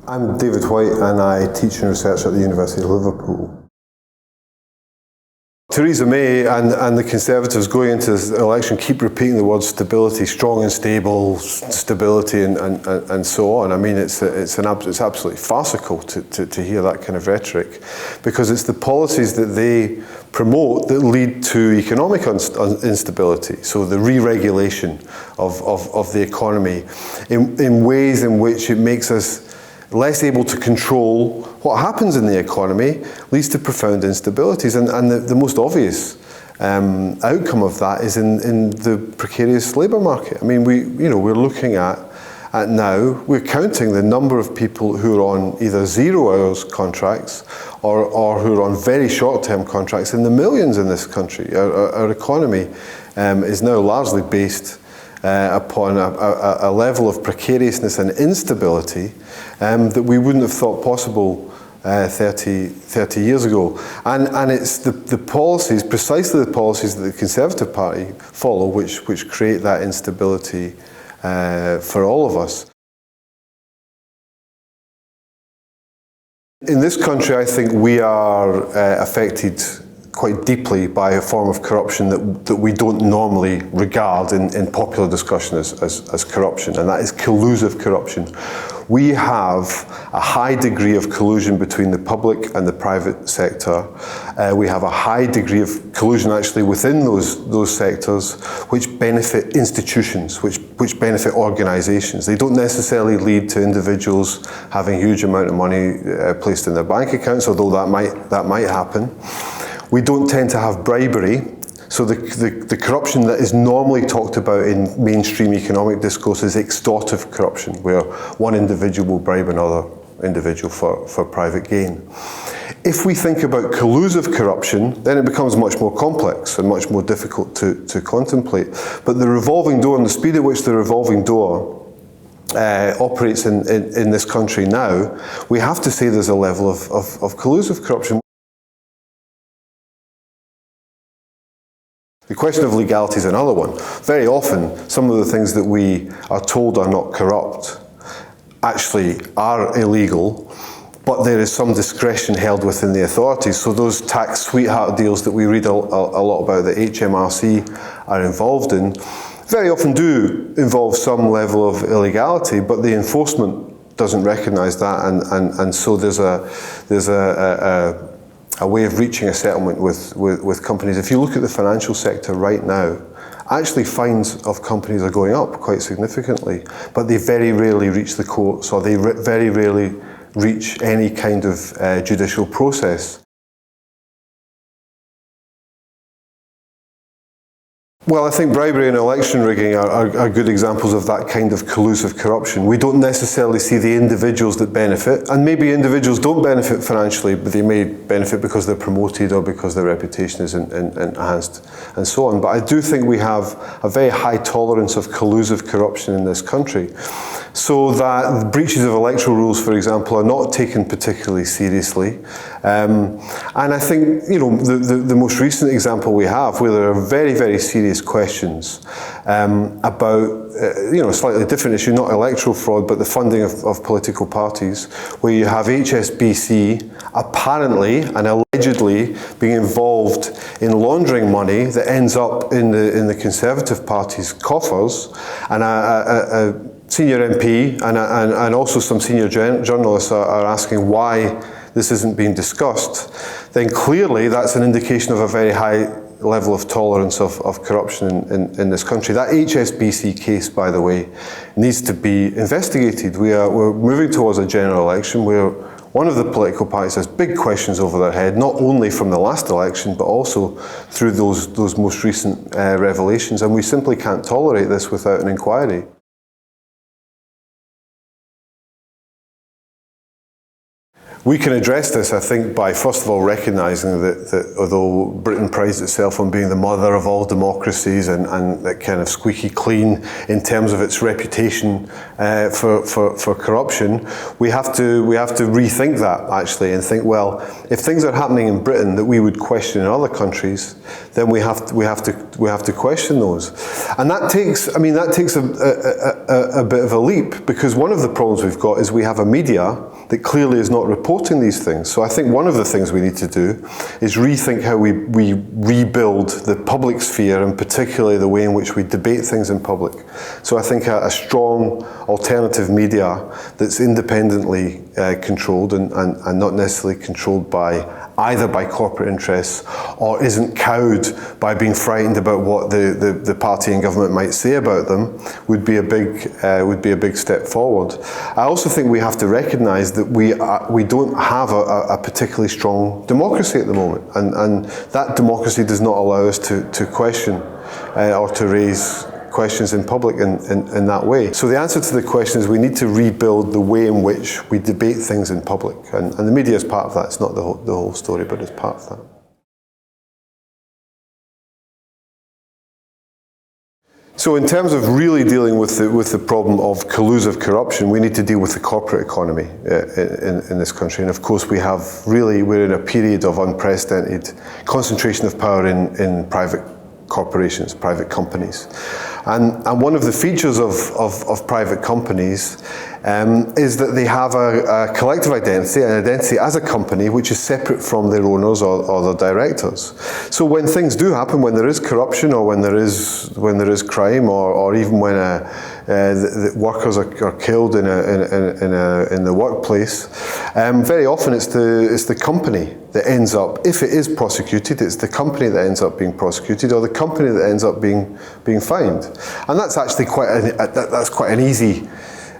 I'm David Whyte and I teach and research at the University of Liverpool. Theresa May and the Conservatives going into this election keep repeating the word stability, strong and stable, stability and so on. I mean, it's absolutely farcical to hear that kind of rhetoric, because it's the policies that they promote that lead to economic instability. So the re-regulation of the economy in ways in which it makes us less able to control what happens in the economy, leads to profound instabilities. And the most obvious outcome of that is in the precarious labour market. I mean, we're looking at now, we're counting the number of people who are on either 0 hours contracts or who are on very short-term contracts in the millions in this country. Our economy is now largely based upon a level of precariousness and instability that we wouldn't have thought possible 30 years ago. And it's the policies, precisely the policies that the Conservative Party follow, which create that instability for all of us. In this country, I think we are affected quite deeply by a form of corruption that we don't normally regard in popular discussion as corruption, and that is collusive corruption. We have a high degree of collusion between the public and the private sector. We have a high degree of collusion actually within those sectors which benefit institutions, which benefit organisations. They don't necessarily lead to individuals having a huge amount of money placed in their bank accounts, although that might happen. We don't tend to have bribery, so the corruption that is normally talked about in mainstream economic discourse is extortive corruption, where one individual will bribe another individual for private gain. If we think about collusive corruption, then it becomes much more complex and much more difficult to contemplate. But the revolving door and the speed at which the revolving door operates in this country now, we have to say there's a level of collusive corruption. The question of legality is another one. Very often, some of the things that we are told are not corrupt actually are illegal, but there is some discretion held within the authorities. So those tax sweetheart deals that we read a lot about that HMRC are involved in, very often do involve some level of illegality, but the enforcement doesn't recognise that, and so there's a way of reaching a settlement with companies. If you look at the financial sector right now, actually fines of companies are going up quite significantly, but they very rarely reach the courts, or they very rarely reach any kind of judicial process. Well, I think bribery and election rigging are good examples of that kind of collusive corruption. We don't necessarily see the individuals that benefit, and maybe individuals don't benefit financially, but they may benefit because they're promoted or because their reputation is enhanced and so on. But I do think we have a very high tolerance of collusive corruption in this country, so that breaches of electoral rules, for example, are not taken particularly seriously. And I think, the most recent example we have, where there are very, very serious questions about, a slightly different issue, not electoral fraud, but the funding of political parties, where you have HSBC apparently and allegedly being involved in laundering money that ends up in the Conservative Party's coffers, and a senior MP and also some senior journalists are asking why this isn't being discussed, then clearly that's an indication of a very high level of tolerance of corruption in this country. That HSBC case, by the way, needs to be investigated. We're moving towards a general election where one of the political parties has big questions over their head, not only from the last election, but also through those most recent revelations, and we simply can't tolerate this without an inquiry. We can address this, I think, by first of all recognising that although Britain prides itself on being the mother of all democracies and that kind of squeaky clean in terms of its reputation for corruption, we have to rethink that actually and think, well, if things are happening in Britain that we would question in other countries, then we have to question those, and that takes a bit of a leap, because one of the problems we've got is we have a media that clearly is not reporting these things. So I think one of the things we need to do is rethink how we rebuild the public sphere, and particularly the way in which we debate things in public. So I think a strong alternative media that's independently controlled and not necessarily controlled either by corporate interests or isn't cowed by being frightened about what the party and government might say about them would be a big step forward. I also think we have to recognise that we don't have a particularly strong democracy at the moment, and that democracy does not allow us to question or to raise questions in public in that way. So the answer to the question is we need to rebuild the way in which we debate things in public, and the media is part of that. It's not the whole story, but it's part of that. So in terms of really dealing with the problem of collusive corruption, we need to deal with the corporate economy in this country. And of course we're in a period of unprecedented concentration of power in private corporations, private companies. And one of the features of private companies is that they have a collective identity, an identity as a company which is separate from their owners or their directors. So when things do happen, when there is corruption or when there is crime, or even when the workers are killed in the workplace, very often it's the company that ends up, if it is prosecuted, it's the company that ends up being prosecuted, or the company that ends up being fined. And that's actually quite an easy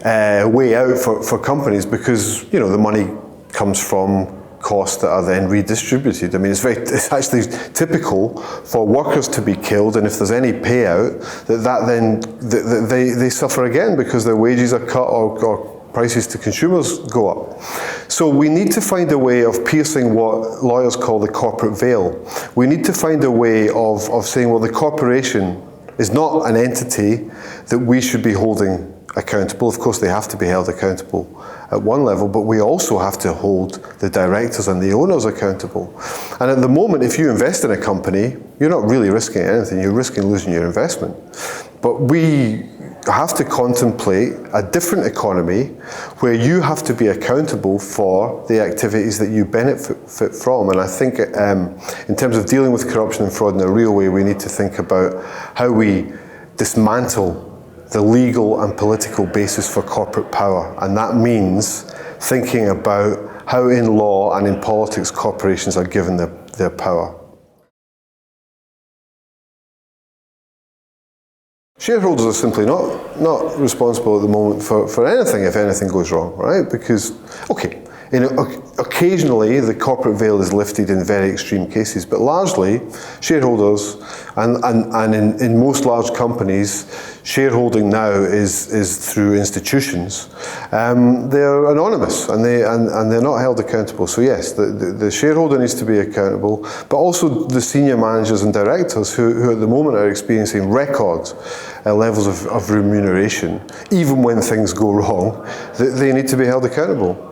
way out for companies, because the money comes from costs that are then redistributed. I mean, it's actually typical for workers to be killed, and if there's any payout, they suffer again because their wages are cut or prices to consumers go up. So we need to find a way of piercing what lawyers call the corporate veil. We need to find a way of saying, well, the corporation is not an entity that we should be holding accountable. Of course, they have to be held accountable at one level, but we also have to hold the directors and the owners accountable. And at the moment, if you invest in a company, you're not really risking anything. You're risking losing your investment. But we have to contemplate a different economy where you have to be accountable for the activities that you benefit from. And I think in terms of dealing with corruption and fraud in a real way, we need to think about how we dismantle the legal and political basis for corporate power. And that means thinking about how in law and in politics corporations are given their power. Shareholders are simply not responsible at the moment for anything if anything goes wrong, right? Because, okay, occasionally the corporate veil is lifted in very extreme cases, but largely shareholders, and in most large companies, shareholding now is through institutions. They're anonymous and they're not held accountable. So yes, the shareholder needs to be accountable, but also the senior managers and directors who at the moment are experiencing record levels of remuneration, even when things go wrong, they need to be held accountable.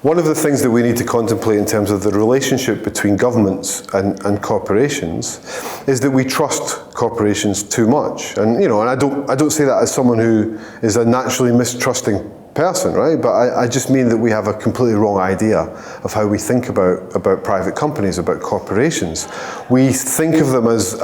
One of the things that we need to contemplate in terms of the relationship between governments and corporations is that we trust corporations too much. And and I don't say that as someone who is a naturally mistrusting person, right? But I just mean that we have a completely wrong idea of how we think about private companies, about corporations. We think of them as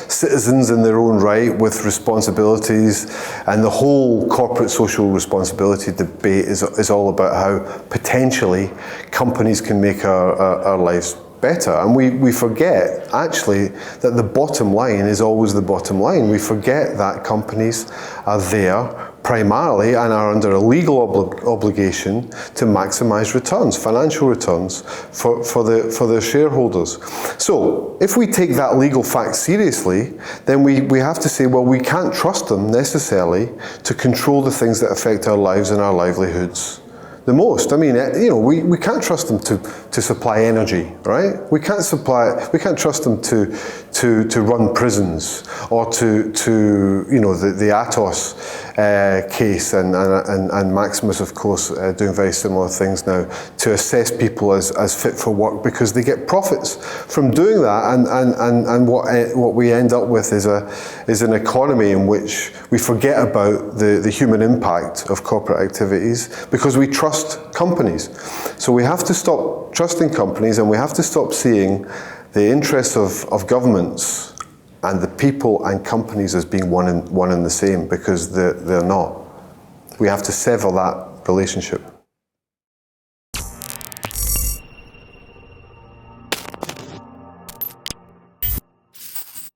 citizens in their own right with responsibilities, and the whole corporate social responsibility debate is all about how potentially companies can make our lives better. And we forget actually that the bottom line is always the bottom line. We forget that companies are there primarily and are under a legal obligation to maximise returns, financial returns for their shareholders. So if we take that legal fact seriously, then we have to say, well, we can't trust them necessarily to control the things that affect our lives and our livelihoods the most. I mean, we can't trust them to supply energy, right? We can't trust them to run prisons, or to the Atos case and Maximus, of course, doing very similar things now, to assess people as fit for work, because they get profits from doing that, and what we end up with is an economy in which we forget about the human impact of corporate activities because we trust companies. So we have to stop trusting companies, and we have to stop seeing the interests of governments and the people and companies as being one and the same, because they're not. We have to sever that relationship.